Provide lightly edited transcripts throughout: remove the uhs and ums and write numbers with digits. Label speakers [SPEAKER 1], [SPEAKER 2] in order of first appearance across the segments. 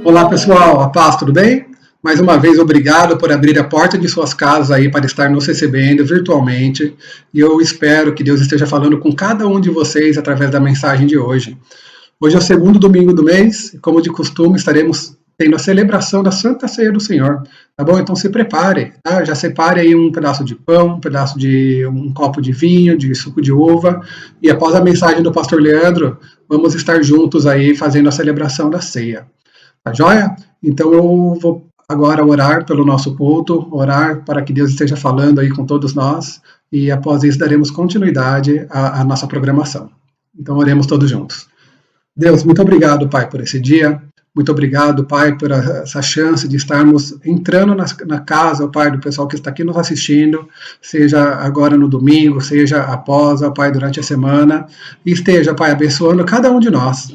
[SPEAKER 1] Olá pessoal, a paz, tudo bem? Mais uma vez, obrigado por abrir a porta de suas casas aí para estar nos recebendo virtualmente. E eu espero que Deus esteja falando com cada um de vocês através da mensagem de hoje. Hoje é o segundo domingo do mês e, como de costume, estaremos tendo a celebração da Santa Ceia do Senhor. Tá bom? Então se prepare, tá? Já separe aí um pedaço de pão, um pedaço de um copo de vinho, de suco de uva. E após a mensagem do pastor Leandro, vamos estar juntos aí fazendo a celebração da ceia. Tá joia? Então eu vou agora orar pelo nosso culto, orar para que Deus esteja falando aí com todos nós e após isso daremos continuidade à nossa programação. Então oremos todos juntos. Deus, muito obrigado, Pai, por esse dia. Muito obrigado, Pai, por essa chance de estarmos entrando na casa, Pai, do pessoal que está aqui nos assistindo, seja agora no domingo, seja após, Pai, durante a semana, e esteja, Pai, abençoando cada um de nós.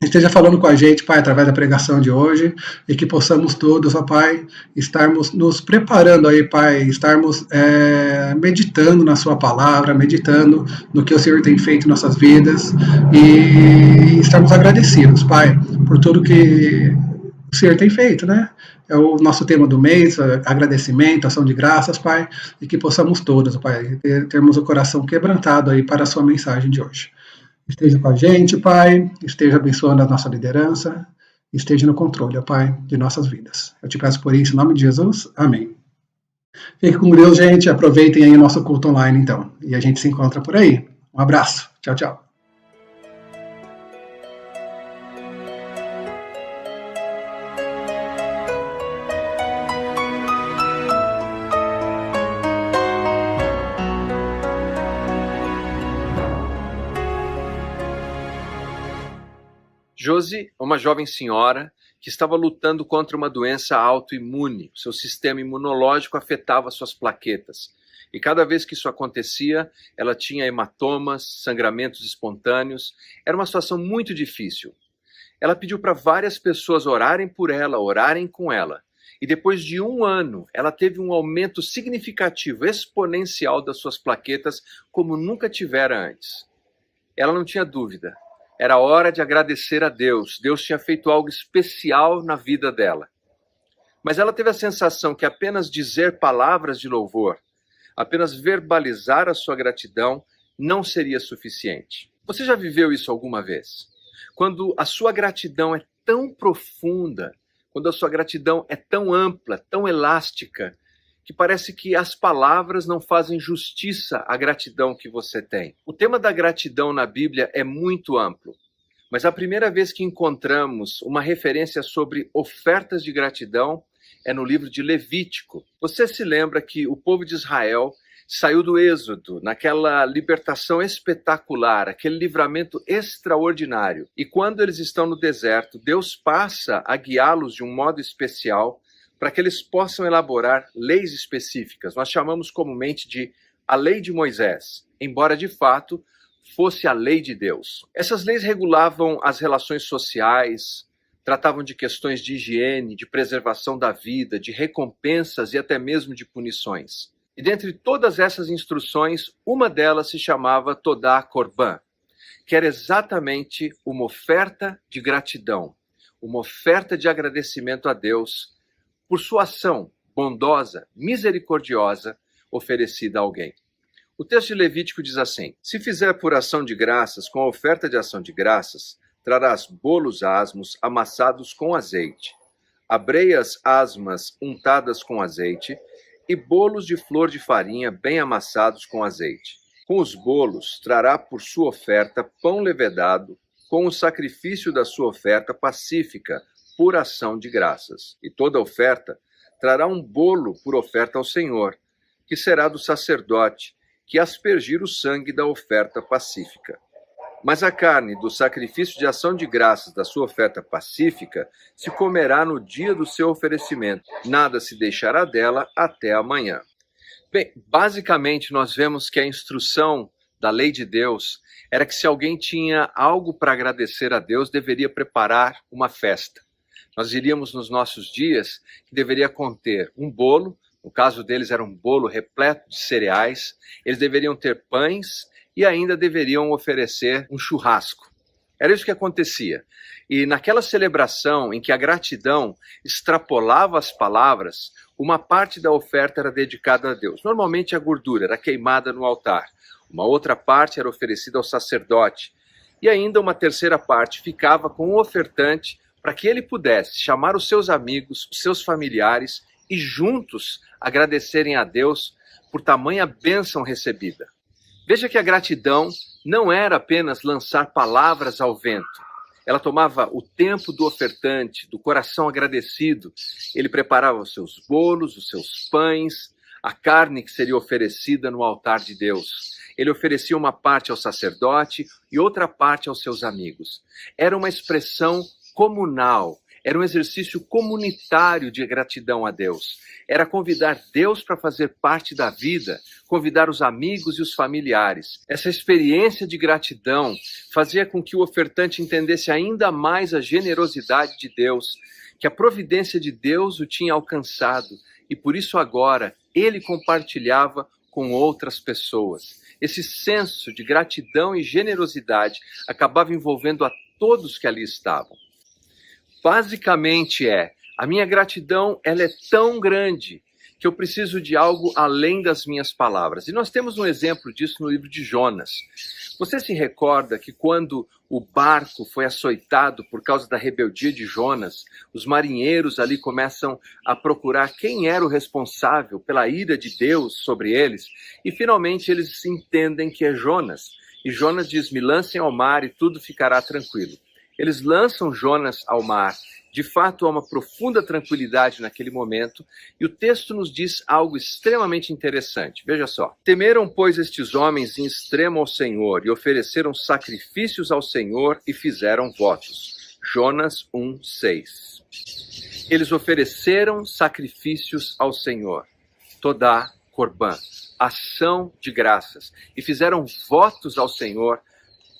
[SPEAKER 1] Esteja falando com a gente, Pai, através da pregação de hoje, e que possamos todos, ó Pai, estarmos nos preparando aí, Pai, estarmos meditando na Sua palavra, meditando no que o Senhor tem feito em nossas vidas, e estarmos agradecidos, Pai, por tudo que o Senhor tem feito, né? É o nosso tema do mês, agradecimento, ação de graças, Pai, e que possamos todos, Pai, termos o coração quebrantado aí para a Sua mensagem de hoje. Esteja com a gente, Pai, esteja abençoando a nossa liderança, esteja no controle, ó Pai, de nossas vidas. Eu te peço por isso, em nome de Jesus, amém. Fique com Deus, gente, aproveitem aí o nosso culto online, então, e a gente se encontra por aí. Um abraço, tchau, tchau.
[SPEAKER 2] Josie é uma jovem senhora que estava lutando contra uma doença autoimune. Seu sistema imunológico afetava suas plaquetas. E cada vez que isso acontecia, ela tinha hematomas, sangramentos espontâneos. Era uma situação muito difícil. Ela pediu para várias pessoas orarem por ela, orarem com ela. E depois de 1 ano, ela teve um aumento significativo, exponencial das suas plaquetas, como nunca tivera antes. Ela não tinha dúvida. Era hora de agradecer a Deus. Deus tinha feito algo especial na vida dela. Mas ela teve a sensação que apenas dizer palavras de louvor, apenas verbalizar a sua gratidão, não seria suficiente. Você já viveu isso alguma vez? Quando a sua gratidão é tão profunda, quando a sua gratidão é tão ampla, tão elástica, que parece que as palavras não fazem justiça à gratidão que você tem. O tema da gratidão na Bíblia é muito amplo, mas a primeira vez que encontramos uma referência sobre ofertas de gratidão é no livro de Levítico. Você se lembra que o povo de Israel saiu do Êxodo, naquela libertação espetacular, aquele livramento extraordinário. E quando eles estão no deserto, Deus passa a guiá-los de um modo especial para que eles possam elaborar leis específicas. Nós chamamos comumente de a lei de Moisés, embora de fato fosse a lei de Deus. Essas leis regulavam as relações sociais, tratavam de questões de higiene, de preservação da vida, de recompensas e até mesmo de punições. E dentre todas essas instruções, uma delas se chamava Todá Korban, que era exatamente uma oferta de gratidão, uma oferta de agradecimento a Deus por sua ação bondosa, misericordiosa, oferecida a alguém. O texto de Levítico diz assim: se fizer por ação de graças, com a oferta de ação de graças, trarás bolos asmos amassados com azeite, abreias asmas untadas com azeite e bolos de flor de farinha bem amassados com azeite. Com os bolos, trará por sua oferta pão levedado, com o sacrifício da sua oferta pacífica, por ação de graças. E toda oferta trará um bolo por oferta ao Senhor, que será do sacerdote, que aspergir o sangue da oferta pacífica. Mas a carne do sacrifício de ação de graças da sua oferta pacífica se comerá no dia do seu oferecimento. Nada se deixará dela até amanhã. Bem, basicamente nós vemos que a instrução da lei de Deus era que se alguém tinha algo para agradecer a Deus, deveria preparar uma festa. Nós diríamos nos nossos dias que deveria conter um bolo, no caso deles era um bolo repleto de cereais, eles deveriam ter pães e ainda deveriam oferecer um churrasco. Era isso que acontecia. E naquela celebração em que a gratidão extrapolava as palavras, uma parte da oferta era dedicada a Deus. Normalmente a gordura era queimada no altar. Uma outra parte era oferecida ao sacerdote. E ainda uma terceira parte ficava com o ofertante para que ele pudesse chamar os seus amigos, os seus familiares e juntos agradecerem a Deus por tamanha bênção recebida. Veja que a gratidão não era apenas lançar palavras ao vento. Ela tomava o tempo do ofertante, do coração agradecido. Ele preparava os seus bolos, os seus pães, a carne que seria oferecida no altar de Deus. Ele oferecia uma parte ao sacerdote e outra parte aos seus amigos. Era uma expressão comunal, era um exercício comunitário de gratidão a Deus. Era convidar Deus para fazer parte da vida, convidar os amigos e os familiares. Essa experiência de gratidão fazia com que o ofertante entendesse ainda mais a generosidade de Deus, que a providência de Deus o tinha alcançado e por isso agora ele compartilhava com outras pessoas. Esse senso de gratidão e generosidade acabava envolvendo a todos que ali estavam. Basicamente a minha gratidão ela é tão grande que eu preciso de algo além das minhas palavras. E nós temos um exemplo disso no livro de Jonas. Você se recorda que quando o barco foi açoitado por causa da rebeldia de Jonas, os marinheiros ali começam a procurar quem era o responsável pela ira de Deus sobre eles, e finalmente eles entendem que é Jonas. E Jonas diz: me lancem ao mar e tudo ficará tranquilo. Eles lançam Jonas ao mar. De fato, há uma profunda tranquilidade naquele momento, e o texto nos diz algo extremamente interessante. Veja só. Temeram, pois, estes homens em extremo ao Senhor, e ofereceram sacrifícios ao Senhor, e fizeram votos. Jonas 1:6. Eles ofereceram sacrifícios ao Senhor. Todá Corban, ação de graças, e fizeram votos ao Senhor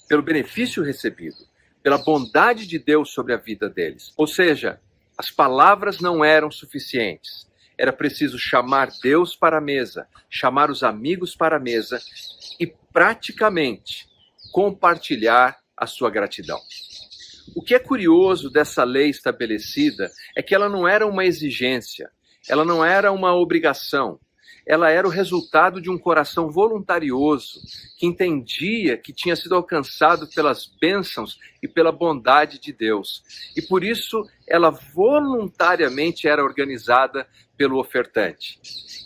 [SPEAKER 2] pelo benefício recebido, pela bondade de Deus sobre a vida deles. Ou seja, as palavras não eram suficientes. Era preciso chamar Deus para a mesa, chamar os amigos para a mesa e praticamente compartilhar a sua gratidão. O que é curioso dessa lei estabelecida é que ela não era uma exigência, ela não era uma obrigação. Ela era o resultado de um coração voluntarioso, que entendia que tinha sido alcançado pelas bênçãos e pela bondade de Deus. E por isso, ela voluntariamente era organizada pelo ofertante.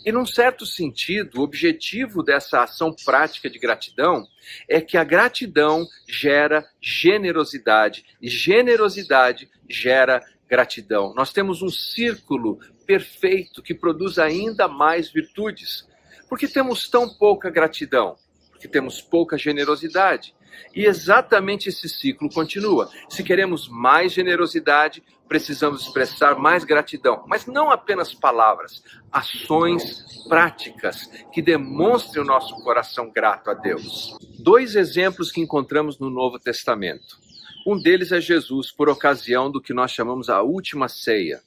[SPEAKER 2] E num certo sentido, o objetivo dessa ação prática de gratidão é que a gratidão gera generosidade, e generosidade gera gratidão. Nós temos um círculo perfeito que produz ainda mais virtudes. Por que temos tão pouca gratidão? Porque temos pouca generosidade. E exatamente esse ciclo continua. Se queremos mais generosidade, precisamos expressar mais gratidão. Mas não apenas palavras, ações práticas que demonstrem o nosso coração grato a Deus. 2 exemplos que encontramos no Novo Testamento. Um deles é Jesus, por ocasião do que nós chamamos a última ceia.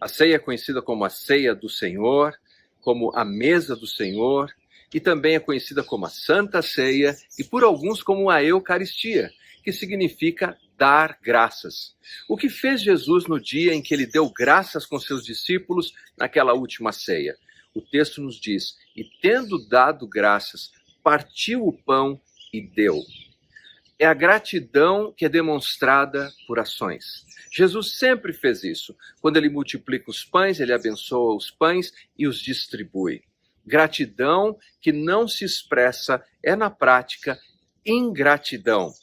[SPEAKER 2] A ceia é conhecida como a ceia do Senhor, como a mesa do Senhor, e também é conhecida como a Santa Ceia, e por alguns como a Eucaristia, que significa dar graças. O que fez Jesus no dia em que ele deu graças com seus discípulos naquela última ceia? O texto nos diz: e tendo dado graças, partiu o pão e deu. É a gratidão que é demonstrada por ações. Jesus sempre fez isso. Quando ele multiplica os pães, ele abençoa os pães e os distribui. Gratidão que não se expressa é, na prática, ingratidão.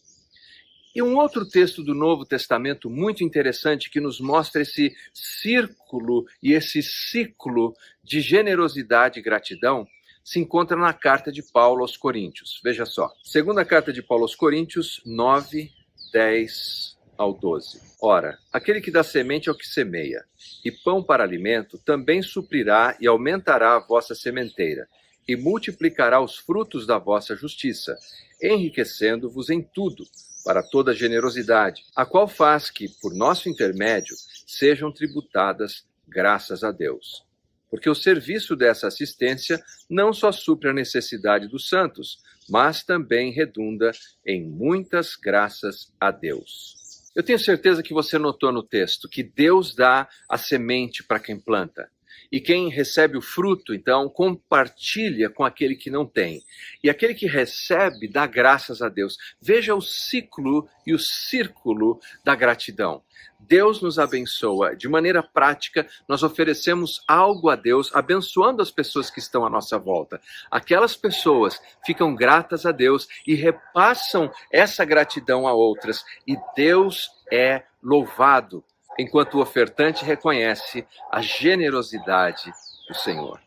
[SPEAKER 2] E um outro texto do Novo Testamento muito interessante que nos mostra esse círculo e esse ciclo de generosidade e gratidão se encontra na carta de Paulo aos Coríntios. Veja só. Segunda carta de Paulo aos Coríntios, 9, 10 ao 12. Ora, aquele que dá semente ao que semeia, e pão para alimento, também suprirá e aumentará a vossa sementeira, e multiplicará os frutos da vossa justiça, enriquecendo-vos em tudo, para toda generosidade, a qual faz que, por nosso intermédio, sejam tributadas graças a Deus. Porque o serviço dessa assistência não só supre a necessidade dos santos, mas também redunda em muitas graças a Deus. Eu tenho certeza que você notou no texto que Deus dá a semente para quem planta. E quem recebe o fruto, então, compartilha com aquele que não tem. E aquele que recebe dá graças a Deus. Veja o ciclo e o círculo da gratidão. Deus nos abençoa. De maneira prática, nós oferecemos algo a Deus, abençoando as pessoas que estão à nossa volta. Aquelas pessoas ficam gratas a Deus e repassam essa gratidão a outras. E Deus é louvado, enquanto o ofertante reconhece a generosidade do Senhor.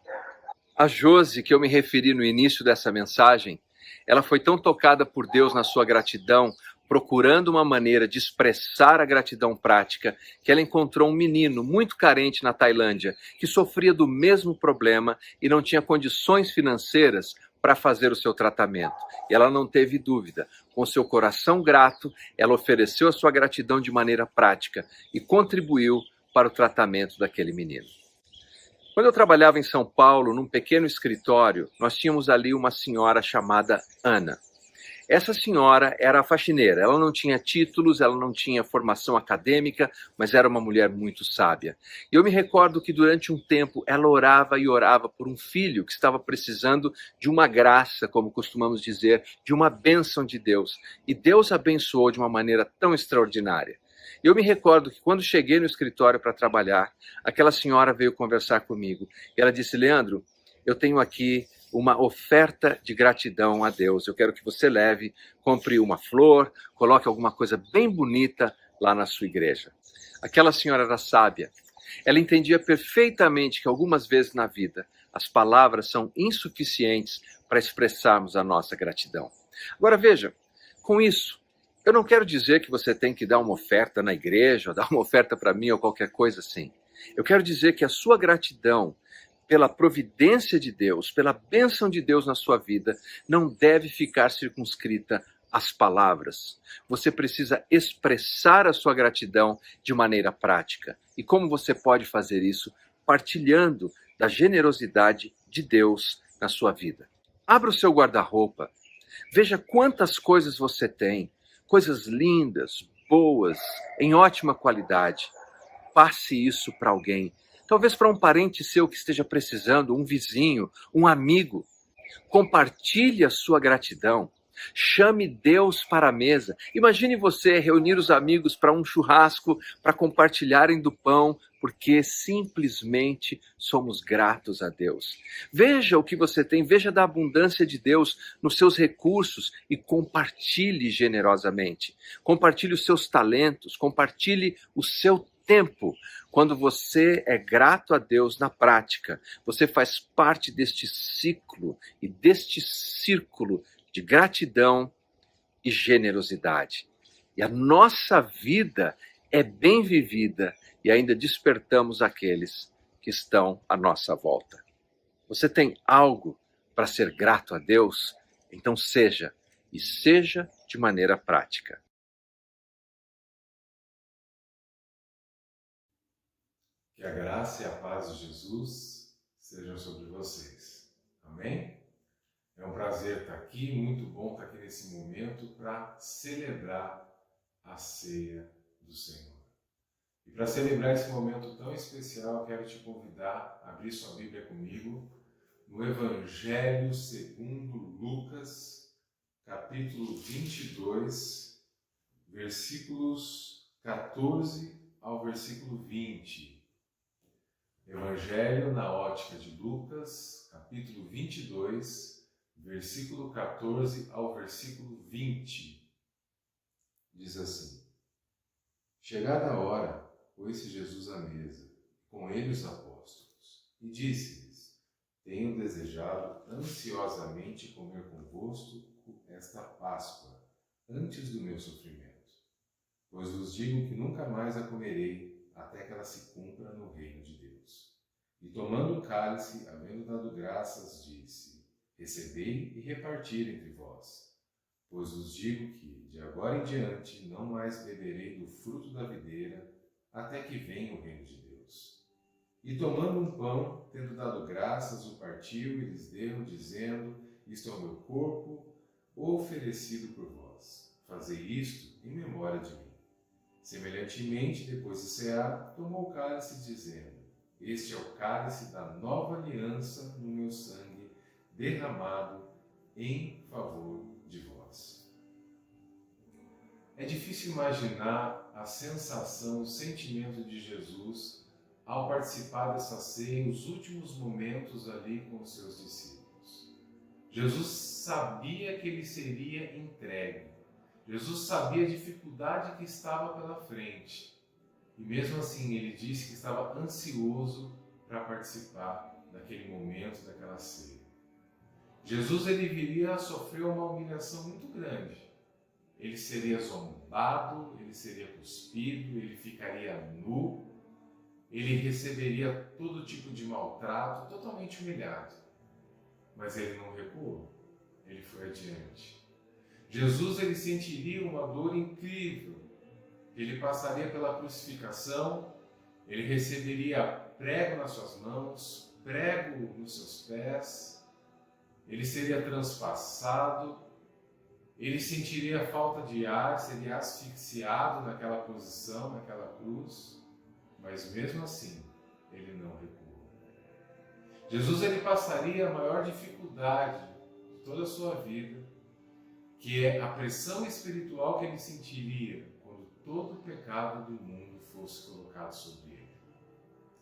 [SPEAKER 2] A Josi, que eu me referi no início dessa mensagem, ela foi tão tocada por Deus na sua gratidão, procurando uma maneira de expressar a gratidão prática, que ela encontrou um menino muito carente na Tailândia, que sofria do mesmo problema e não tinha condições financeiras para fazer o seu tratamento. E ela não teve dúvida. Com seu coração grato, ela ofereceu a sua gratidão de maneira prática e contribuiu para o tratamento daquele menino. Quando eu trabalhava em São Paulo, num pequeno escritório, nós tínhamos ali uma senhora chamada Ana. Essa senhora era faxineira, ela não tinha títulos, ela não tinha formação acadêmica, mas era uma mulher muito sábia. E eu me recordo que durante um tempo ela orava e orava por um filho que estava precisando de uma graça, como costumamos dizer, de uma bênção de Deus. E Deus abençoou de uma maneira tão extraordinária. Eu me recordo que quando cheguei no escritório para trabalhar, aquela senhora veio conversar comigo. E ela disse: Leandro, eu tenho aqui uma oferta de gratidão a Deus. Eu quero que você leve, compre uma flor, coloque alguma coisa bem bonita lá na sua igreja. Aquela senhora era sábia. Ela entendia perfeitamente que algumas vezes na vida as palavras são insuficientes para expressarmos a nossa gratidão. Agora veja, com isso, eu não quero dizer que você tem que dar uma oferta na igreja, ou dar uma oferta para mim ou qualquer coisa assim. Eu quero dizer que a sua gratidão pela providência de Deus, pela bênção de Deus na sua vida, não deve ficar circunscrita às palavras. Você precisa expressar a sua gratidão de maneira prática. E como você pode fazer isso? Partilhando da generosidade de Deus na sua vida. Abra o seu guarda-roupa. Veja quantas coisas você tem. Coisas lindas, boas, em ótima qualidade. Passe isso para alguém. Talvez para um parente seu que esteja precisando, um vizinho, um amigo. Compartilhe a sua gratidão. Chame Deus para a mesa. Imagine você reunir os amigos para um churrasco, para compartilharem do pão, porque simplesmente somos gratos a Deus. Veja o que você tem, veja da abundância de Deus nos seus recursos e compartilhe generosamente. Compartilhe os seus talentos, compartilhe o seu tempo. Quando você é grato a Deus na prática, você faz parte deste ciclo e deste círculo de gratidão e generosidade. E a nossa vida é bem vivida e ainda despertamos aqueles que estão à nossa volta. Você tem algo para ser grato a Deus? Então seja, e seja de maneira prática.
[SPEAKER 3] Que a graça e a paz de Jesus sejam sobre vocês. Amém? É um prazer estar aqui, muito bom estar aqui nesse momento para celebrar a ceia do Senhor. E para celebrar esse momento tão especial, quero te convidar a abrir sua Bíblia comigo no Evangelho segundo Lucas, capítulo 22, versículos 14 ao versículo 20. Evangelho na ótica de Lucas, capítulo 22, versículo 14 ao versículo 20. Diz assim: Chegada a hora, pôs-se Jesus à mesa, com ele os apóstolos, e disse-lhes: Tenho desejado ansiosamente comer convosco esta Páscoa, antes do meu sofrimento, pois vos digo que nunca mais a comerei, até que ela se cumpra no reino de Deus. E tomando o cálice, havendo dado graças, disse: Recebei e repartir entre vós, pois vos digo que, de agora em diante, não mais beberei do fruto da videira, até que venha o reino de Deus. E tomando um pão, tendo dado graças, o partiu e lhes deu, dizendo: Isto é o meu corpo, oferecido por vós. Fazei isto em memória de mim. Semelhantemente, depois de cear, tomou o cálice, dizendo: Este é o cálice da nova aliança no meu sangue, derramado em favor de vós. É difícil imaginar a sensação, o sentimento de Jesus ao participar dessa ceia, os últimos momentos ali com os seus discípulos. Jesus sabia que ele seria entregue. Jesus sabia a dificuldade que estava pela frente. E mesmo assim ele disse que estava ansioso para participar daquele momento, daquela ceia. Jesus ele viria a sofrer uma humilhação muito grande. Ele seria zombado, ele seria cuspido, ele ficaria nu, ele receberia todo tipo de maltrato, totalmente humilhado. Mas ele não recuou, ele foi adiante. Jesus ele sentiria uma dor incrível. Ele passaria pela crucificação, ele receberia prego nas suas mãos, prego nos seus pés, ele seria transpassado, ele sentiria falta de ar, seria asfixiado naquela posição, naquela cruz, mas mesmo assim, ele não recuou. Jesus ele passaria a maior dificuldade de toda a sua vida, que é a pressão espiritual que ele sentiria quando todo o pecado do mundo fosse colocado sobre ele.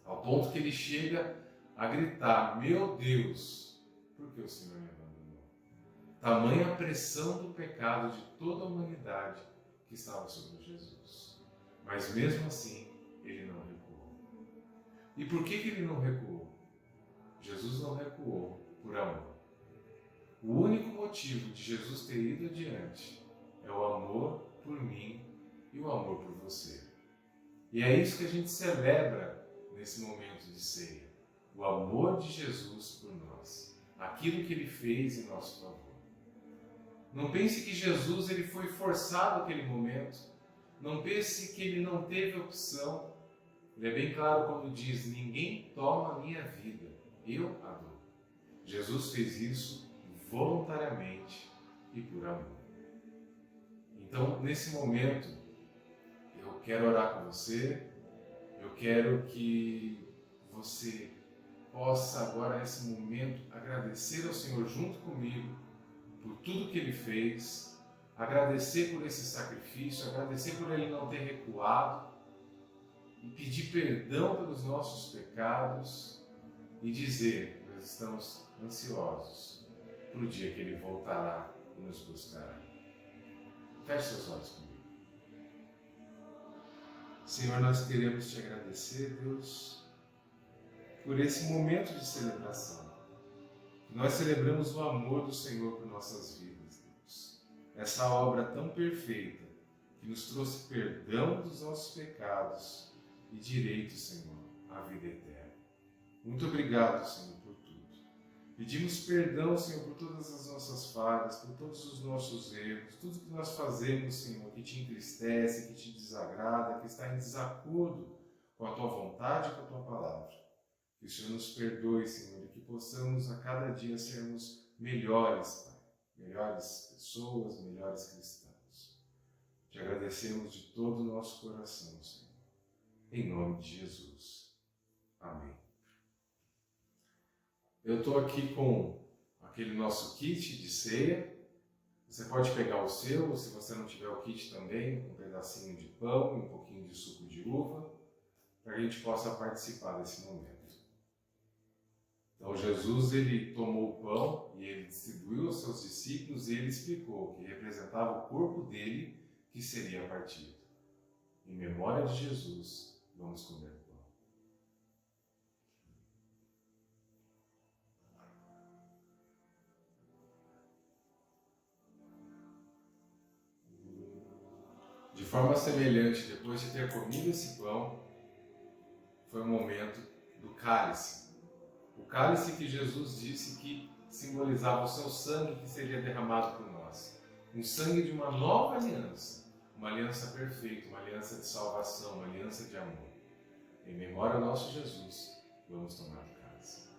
[SPEAKER 3] Ao ponto que ele chega a gritar: meu Deus, por que o Senhor me abandonou? Tamanha pressão do pecado de toda a humanidade que estava sobre Jesus. Mas mesmo assim, ele não recuou. E por que ele não recuou? Jesus não recuou por amor. O único motivo de Jesus ter ido adiante é o amor por mim e o amor por você. E é isso que a gente celebra nesse momento de ceia. O amor de Jesus por nós. Aquilo que ele fez em nosso favor. Não pense que Jesus ele foi forçado naquele momento. Não pense que ele não teve opção. Ele é bem claro quando diz: ninguém toma a minha vida, eu a dou. Jesus fez isso voluntariamente e por amor. Então, nesse momento, eu quero orar com você, eu quero que você possa agora, nesse momento, agradecer ao Senhor junto comigo por tudo que Ele fez, agradecer por esse sacrifício, agradecer por Ele não ter recuado, e pedir perdão pelos nossos pecados e dizer: nós estamos ansiosos para o dia que Ele voltará e nos buscará. Feche seus olhos comigo. Senhor, nós queremos te agradecer, Deus, por esse momento de celebração. Nós celebramos o amor do Senhor por nossas vidas, Deus. Essa obra tão perfeita que nos trouxe perdão dos nossos pecados e direito, Senhor, à vida eterna. Muito obrigado, Senhor, por tudo. Pedimos perdão, Senhor, por todas as nossas falhas, por todos os nossos erros, tudo que nós fazemos, Senhor, que te entristece, que te desagrada, que está em desacordo com a tua vontade e com a tua palavra. Que o Senhor nos perdoe, Senhor, e que possamos a cada dia sermos melhores, Pai. Melhores pessoas, melhores cristãos. Te agradecemos de todo o nosso coração, Senhor. Em nome de Jesus. Amém. Eu estou aqui com aquele nosso kit de ceia. Você pode pegar o seu, se você não tiver o kit também, um pedacinho de pão e um pouquinho de suco de uva, para que a gente possa participar desse momento. Então Jesus ele tomou o pão e ele distribuiu aos seus discípulos e ele explicou que representava o corpo dele que seria partido. Em memória de Jesus, vamos comer o pão. De forma semelhante, depois de ter comido esse pão, foi o momento do cálice. O cálice que Jesus disse que simbolizava o seu sangue que seria derramado por nós. Um sangue de uma nova aliança. Uma aliança perfeita, uma aliança de salvação, uma aliança de amor. Em memória ao nosso Jesus, vamos tomar o cálice.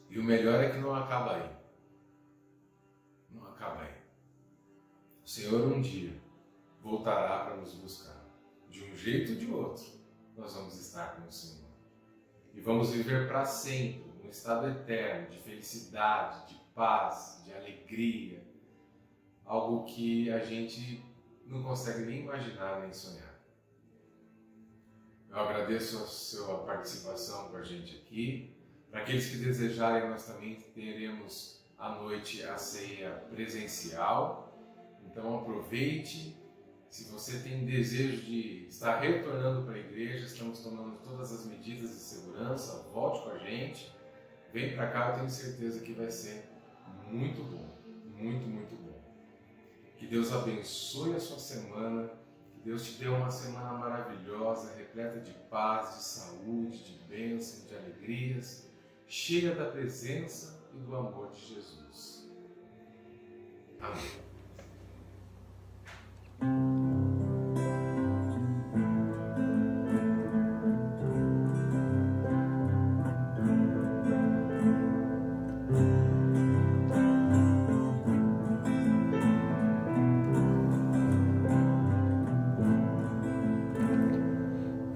[SPEAKER 3] E o melhor é que não acaba aí. Não acaba aí. O Senhor um dia voltará para nos buscar. De um jeito ou de outro, nós vamos estar com o Senhor. E vamos viver para sempre, num estado eterno de felicidade, de paz, de alegria. Algo que a gente não consegue nem imaginar, nem sonhar. Eu agradeço a sua participação com a gente aqui. Para aqueles que desejarem, nós também teremos à noite a ceia presencial. Então aproveite. Se você tem desejo de estar retornando para a igreja, estamos tomando todas as medidas de segurança, volte com a gente. Vem para cá, eu tenho certeza que vai ser muito bom. Muito, muito bom. Que Deus abençoe a sua semana. Que Deus te dê uma semana maravilhosa, repleta de paz, de saúde, de bênção, de alegrias, cheia da presença e do amor de Jesus. Amém.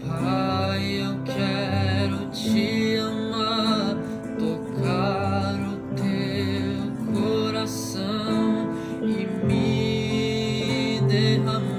[SPEAKER 4] Pai, eu quero te amar, tocar o teu coração e me derramar